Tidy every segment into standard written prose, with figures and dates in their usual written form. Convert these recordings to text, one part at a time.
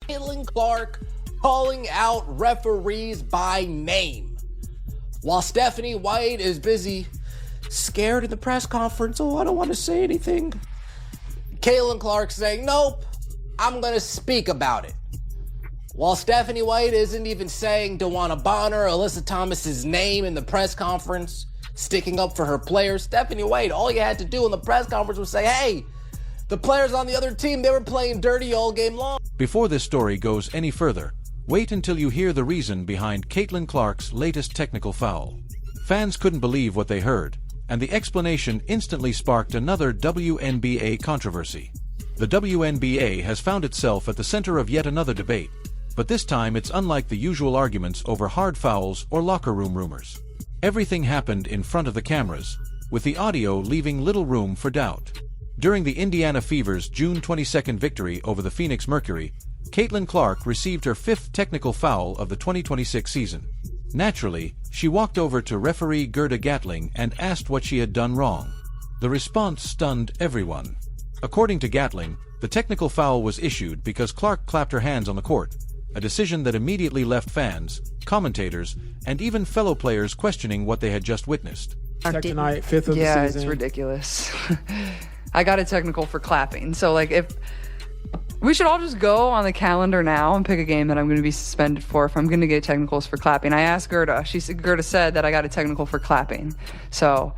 Caitlin Clark calling out referees by name. While Stephanie White is busy scared in the press conference, I don't want to say anything. Caitlin Clark saying, nope, I'm going to speak about it. While Stephanie White isn't even saying DeWanna Bonner or Alyssa Thomas's name in the press conference, sticking up for her players, Stephanie White, all you had to do in the press conference was say, hey, the players on the other team, they were playing dirty all game long. Before this story goes any further, wait until you hear the reason behind Caitlin Clark's latest technical foul. Fans couldn't believe what they heard, and the explanation instantly sparked another WNBA controversy. The WNBA has found itself at the center of yet another debate, but this time it's unlike the usual arguments over hard fouls or locker room rumors. Everything happened in front of the cameras, with the audio leaving little room for doubt. During the Indiana Fever's June 22 victory over the Phoenix Mercury, Caitlin Clark received her 5th technical foul of the 2026 season. Naturally, she walked over to referee Gerda Gatling and asked what she had done wrong. The response stunned everyone. According to Gatling, the technical foul was issued because Clark clapped her hands on the court, a decision that immediately left fans, commentators, and even fellow players questioning what they had just witnessed. Tonight, 5th of the season. Yeah, it's ridiculous. I got a technical for clapping. So, if we should all just go on the calendar now and pick a game that I'm going to be suspended for if I'm going to get technicals for clapping. I asked Gerda. Gerda said that I got a technical for clapping. So,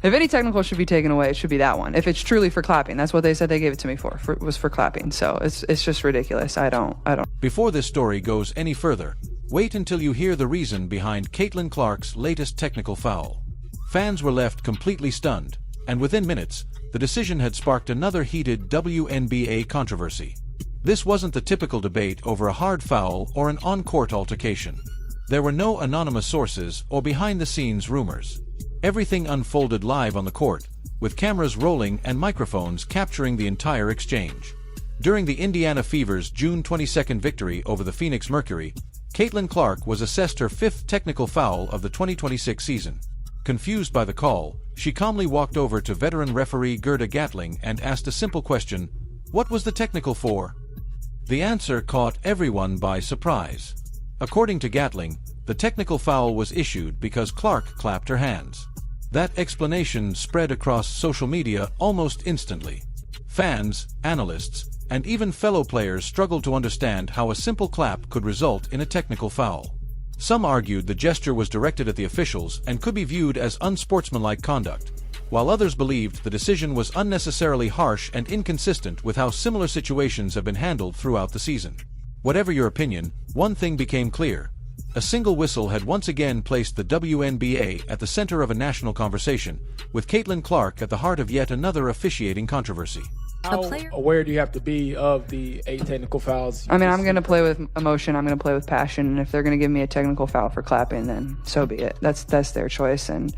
if any technical should be taken away, it should be that one. If it's truly for clapping, that's what they said they gave it to me for was for clapping. So it's just ridiculous. I don't. Before this story goes any further, wait until you hear the reason behind Caitlin Clark's latest technical foul. Fans were left completely stunned, and within minutes, the decision had sparked another heated WNBA controversy. This wasn't the typical debate over a hard foul or an on-court altercation. There were no anonymous sources or behind-the-scenes rumors. Everything unfolded live on the court, with cameras rolling and microphones capturing the entire exchange. During the Indiana Fever's June 22 victory over the Phoenix Mercury, Caitlin Clark was assessed her 5th technical foul of the 2026 season. Confused by the call, she calmly walked over to veteran referee Gerda Gatling and asked a simple question: what was the technical for? The answer caught everyone by surprise. According to Gatling, the technical foul was issued because Clark clapped her hands. That explanation spread across social media almost instantly. Fans, analysts, and even fellow players struggled to understand how a simple clap could result in a technical foul. Some argued the gesture was directed at the officials and could be viewed as unsportsmanlike conduct, while others believed the decision was unnecessarily harsh and inconsistent with how similar situations have been handled throughout the season. Whatever your opinion, one thing became clear. A single whistle had once again placed the WNBA at the center of a national conversation, with Caitlin Clark at the heart of yet another officiating controversy. How aware do you have to be of the 8 technical fouls? I mean, I'm going to play with emotion. I'm going to play with passion. And if they're going to give me a technical foul for clapping, then so be it. That's their choice. And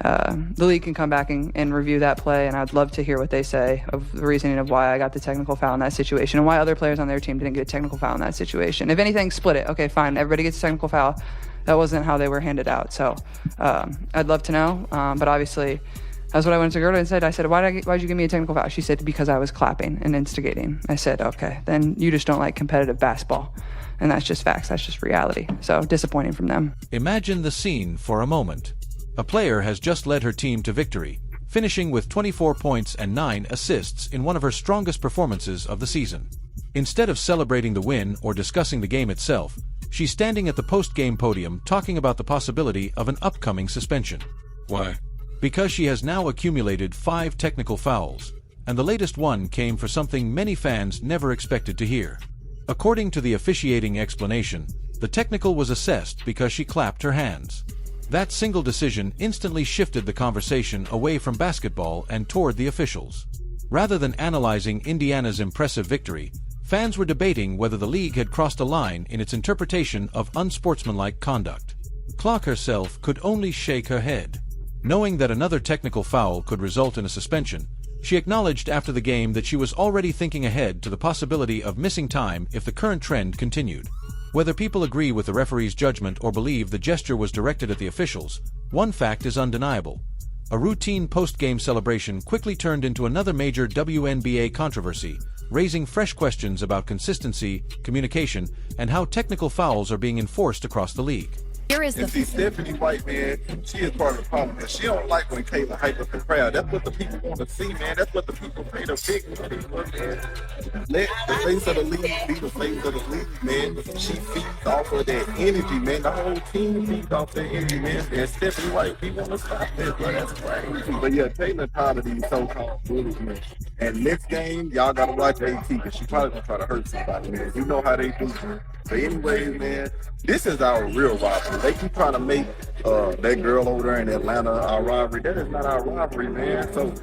the league can come back and review that play. And I'd love to hear what they say of the reasoning of why I got the technical foul in that situation and why other players on their team didn't get a technical foul in that situation. If anything, split it. Okay, fine. Everybody gets a technical foul. That wasn't how they were handed out. So I'd love to know. But obviously, that's what I went to Gerda and said. I said, why'd you give me a technical foul? She said, because I was clapping and instigating. I said, okay, then you just don't like competitive basketball. And that's just facts. That's just reality. So disappointing from them. Imagine the scene for a moment. A player has just led her team to victory, finishing with 24 points and 9 assists in one of her strongest performances of the season. Instead of celebrating the win or discussing the game itself, she's standing at the post-game podium talking about the possibility of an upcoming suspension. Why? Because she has now accumulated 5 technical fouls, and the latest one came for something many fans never expected to hear. According to the officiating explanation, the technical was assessed because she clapped her hands. That single decision instantly shifted the conversation away from basketball and toward the officials. Rather than analyzing Indiana's impressive victory, fans were debating whether the league had crossed a line in its interpretation of unsportsmanlike conduct. Clark herself could only shake her head. Knowing that another technical foul could result in a suspension, she acknowledged after the game that she was already thinking ahead to the possibility of missing time if the current trend continued. Whether people agree with the referee's judgment or believe the gesture was directed at the officials, one fact is undeniable. A routine post-game celebration quickly turned into another major WNBA controversy, raising fresh questions about consistency, communication, and how technical fouls are being enforced across the league. Here is And see, Stephanie White, man, she is part of the problem. And she don't like when Kayla hype up the crowd. That's what the people want to see, man. That's what the people pay the big money for, man. Let the face of the league be the face of the league, man. She feeds off of that energy, man. The whole team feeds off that energy, man. And Stephanie White, we want to stop that, bro. That's crazy. But yeah, Taylor tired of these so-called bullies, man. And next game, y'all got to watch AT, because she probably going to try to hurt somebody, man. You know how they do. But anyways, man, this is our real rivalry. They keep trying to make that girl over there in Atlanta our rivalry. That is not our rivalry, man. So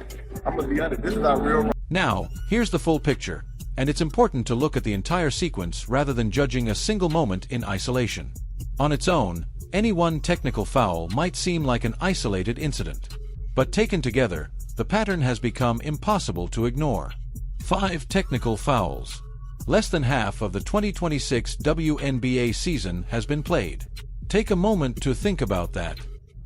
I'm going to be honest, this is our real rivalry. Now, here's the full picture, and it's important to look at the entire sequence rather than judging a single moment in isolation. On its own, any one technical foul might seem like an isolated incident. But taken together, the pattern has become impossible to ignore. 5 technical fouls. Less than half of the 2026 WNBA season has been played. Take a moment to think about that.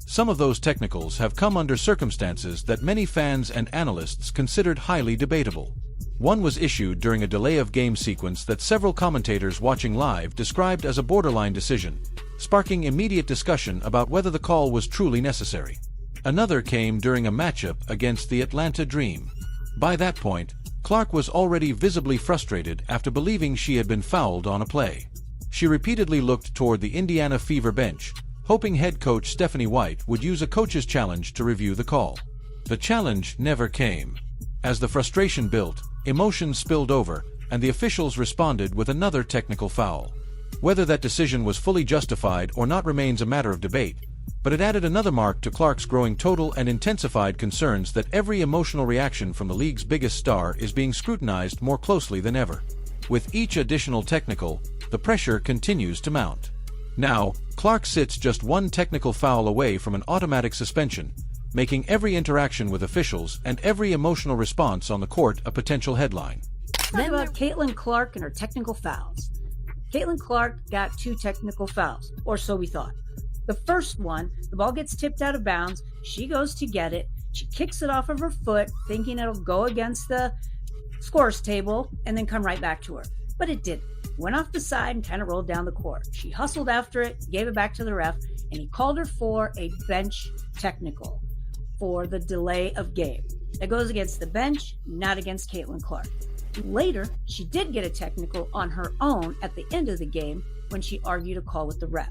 Some of those technicals have come under circumstances that many fans and analysts considered highly debatable. One was issued during a delay of game sequence that several commentators watching live described as a borderline decision, sparking immediate discussion about whether the call was truly necessary. Another came during a matchup against the Atlanta Dream. By that point, Clark was already visibly frustrated after believing she had been fouled on a play. She repeatedly looked toward the Indiana Fever bench, hoping head coach Stephanie White would use a coach's challenge to review the call. The challenge never came. As the frustration built, emotions spilled over, and the officials responded with another technical foul. Whether that decision was fully justified or not remains a matter of debate, but it added another mark to Clark's growing total and intensified concerns that every emotional reaction from the league's biggest star is being scrutinized more closely than ever. With each additional technical, the pressure continues to mount. Now, Clark sits just one technical foul away from an automatic suspension, making every interaction with officials and every emotional response on the court a potential headline. Then about Caitlin Clark and her technical fouls. Caitlin Clark got 2 technical fouls, or so we thought. The first one, the ball gets tipped out of bounds. She goes to get it. She kicks it off of her foot, thinking it'll go against the scores table and then come right back to her. But it didn't. Went off the side and kind of rolled down the court. She hustled after it, gave it back to the ref, and he called her for a bench technical for the delay of game. That goes against the bench, not against Caitlin Clark. Later, she did get a technical on her own at the end of the game when she argued a call with the ref.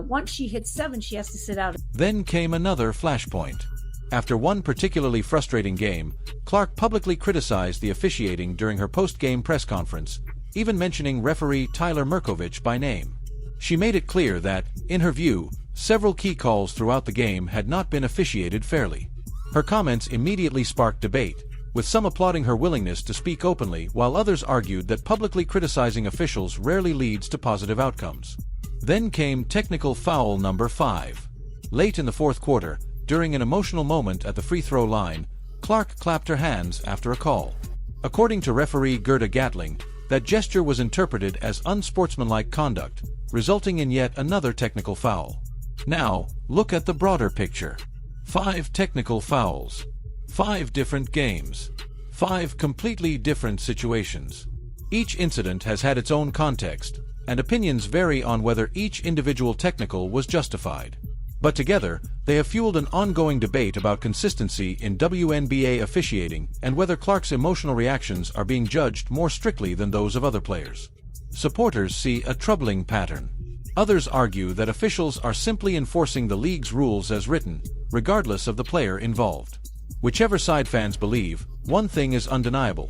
Once she hits 7, she has to sit out. Then came another flashpoint. After one particularly frustrating game, Clark publicly criticized the officiating during her post-game press conference, even mentioning referee Tyler Merkovich by name. She made it clear that, in her view, several key calls throughout the game had not been officiated fairly. Her comments immediately sparked debate, with some applauding her willingness to speak openly while others argued that publicly criticizing officials rarely leads to positive outcomes. Then came technical foul number 5. Late in the fourth quarter, during an emotional moment at the free throw line, Clark clapped her hands after a call. According to referee Gerda Gatling, that gesture was interpreted as unsportsmanlike conduct, resulting in yet another technical foul. Now, look at the broader picture. 5 technical fouls. 5 different games. 5 completely different situations. Each incident has had its own context, and opinions vary on whether each individual technical was justified. But together, they have fueled an ongoing debate about consistency in WNBA officiating and whether Clark's emotional reactions are being judged more strictly than those of other players. Supporters see a troubling pattern. Others argue that officials are simply enforcing the league's rules as written, regardless of the player involved. Whichever side fans believe, one thing is undeniable.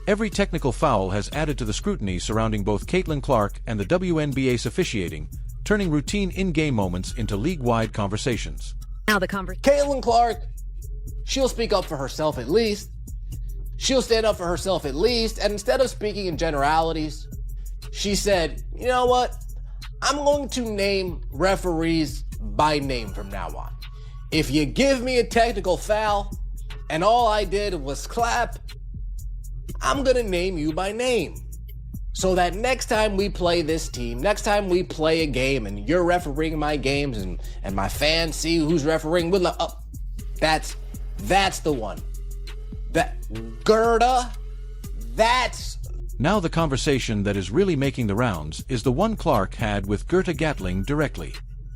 Every technical foul has added to the scrutiny surrounding both Caitlin Clark and the WNBA's officiating, turning routine in-game moments into league-wide conversations. Now the conversation. Caitlin Clark, she'll speak up for herself at least. She'll stand up for herself at least. And instead of speaking in generalities, she said, you know what? I'm going to name referees by name from now on. If you give me a technical foul and all I did was clap, I'm going to name you by name. So that next time we play this team, next time we play a game and you're refereeing my games and my fans see who's refereeing, that's the one. That Gerda, That's Now the conversation that is really making the rounds is the one Clark had with Gerta Gatling directly.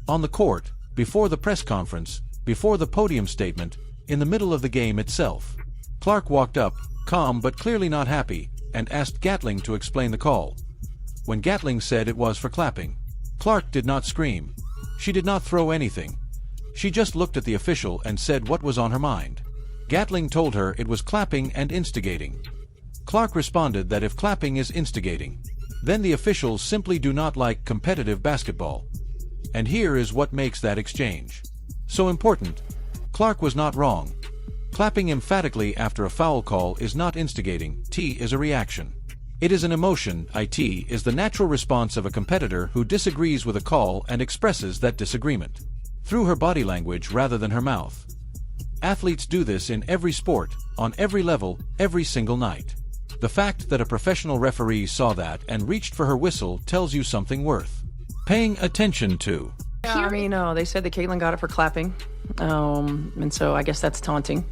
On the court, before the press conference, before the podium statement, in the middle of the game itself. Clark walked up, calm but clearly not happy, and asked Gatling to explain the call. When Gatling said it was for clapping, Clark did not scream. She did not throw anything. She just looked at the official and said what was on her mind. Gatling told her it was clapping and instigating. Clark responded that if clapping is instigating, then the officials simply do not like competitive basketball. And here is what makes that exchange so important. Clark was not wrong. Clapping emphatically after a foul call is not instigating. T is a reaction. It is an emotion. It is the natural response of a competitor who disagrees with a call and expresses that disagreement through her body language rather than her mouth. Athletes do this in every sport, on every level, every single night. The fact that a professional referee saw that and reached for her whistle tells you something worth paying attention to. Yeah, I mean, they said that Caitlin got it for clapping, and so I guess that's taunting.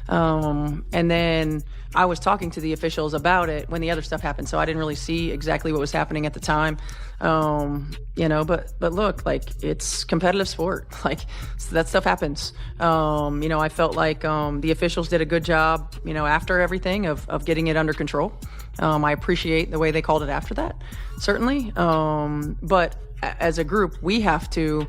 And then I was talking to the officials about it when the other stuff happened, so I didn't really see exactly what was happening at the time. But look, like, it's competitive sport. Like, so that stuff happens. I felt like the officials did a good job, after everything of getting it under control. I appreciate the way they called it after that, certainly. But as a group, we have to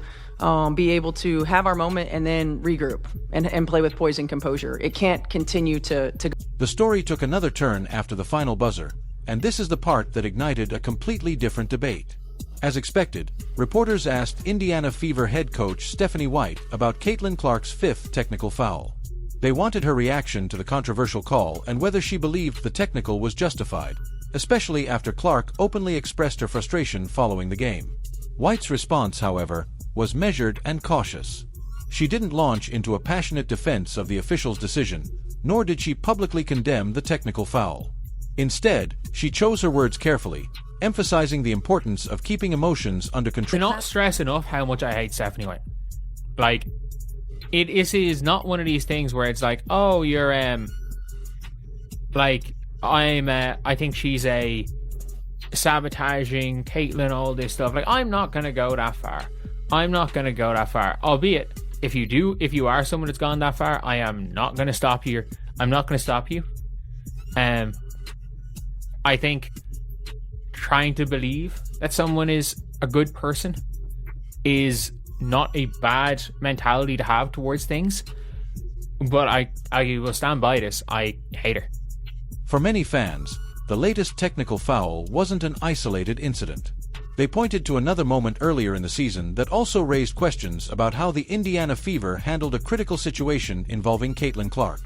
be able to have our moment and then regroup and play with poise and composure. It can't continue to. The story took another turn after the final buzzer, and this is the part that ignited a completely different debate. As expected, reporters asked Indiana Fever head coach Stephanie White about Caitlin Clark's fifth technical foul. They wanted her reaction to the controversial call and whether she believed the technical was justified, especially after Clark openly expressed her frustration following the game. White's response, however, was measured and cautious. She didn't launch into a passionate defense of the official's decision, nor did she publicly condemn the technical foul. Instead, she chose her words carefully, emphasizing the importance of keeping emotions under control. I cannot stress enough how much I hate Stephanie White. Like, it is not one of these things where it's like, oh, you're I think she's a sabotaging Caitlin, all this stuff. Like, I'm not gonna go that far. Albeit, if you are someone that's gone that far, I am not gonna stop you. I'm not gonna stop you. I think trying to believe that someone is a good person is not a bad mentality to have towards things, but I will stand by this. I hate her. For many fans, the latest technical foul wasn't an isolated incident. They pointed to another moment earlier in the season that also raised questions about how the Indiana Fever handled a critical situation involving Caitlin Clark.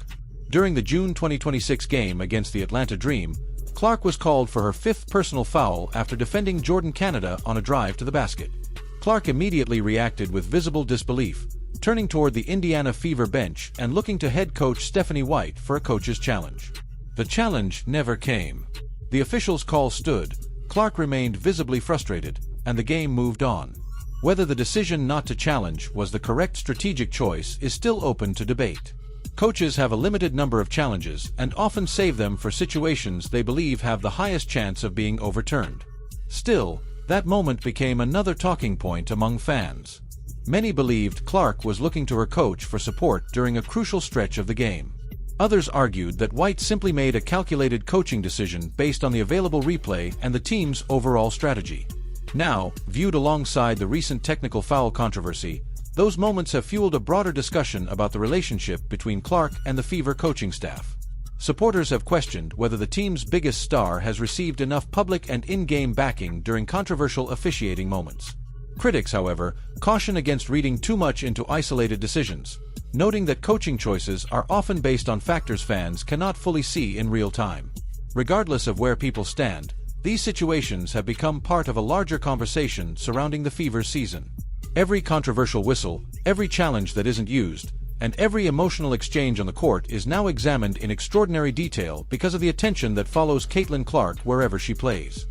During the June 2026 game against the Atlanta Dream, Clark was called for her fifth personal foul after defending Jordan Canada on a drive to the basket. Clark immediately reacted with visible disbelief, turning toward the Indiana Fever bench and looking to head coach Stephanie White for a coach's challenge. The challenge never came. The official's call stood, Clark remained visibly frustrated, and the game moved on. Whether the decision not to challenge was the correct strategic choice is still open to debate. Coaches have a limited number of challenges and often save them for situations they believe have the highest chance of being overturned. Still, that moment became another talking point among fans. Many believed Clark was looking to her coach for support during a crucial stretch of the game. Others argued that White simply made a calculated coaching decision based on the available replay and the team's overall strategy. Now, viewed alongside the recent technical foul controversy, those moments have fueled a broader discussion about the relationship between Clark and the Fever coaching staff. Supporters have questioned whether the team's biggest star has received enough public and in-game backing during controversial officiating moments. Critics, however, caution against reading too much into isolated decisions, noting that coaching choices are often based on factors fans cannot fully see in real time. Regardless of where people stand, these situations have become part of a larger conversation surrounding the Fever's season. Every controversial whistle, every challenge that isn't used, and every emotional exchange on the court is now examined in extraordinary detail because of the attention that follows Caitlin Clark wherever she plays.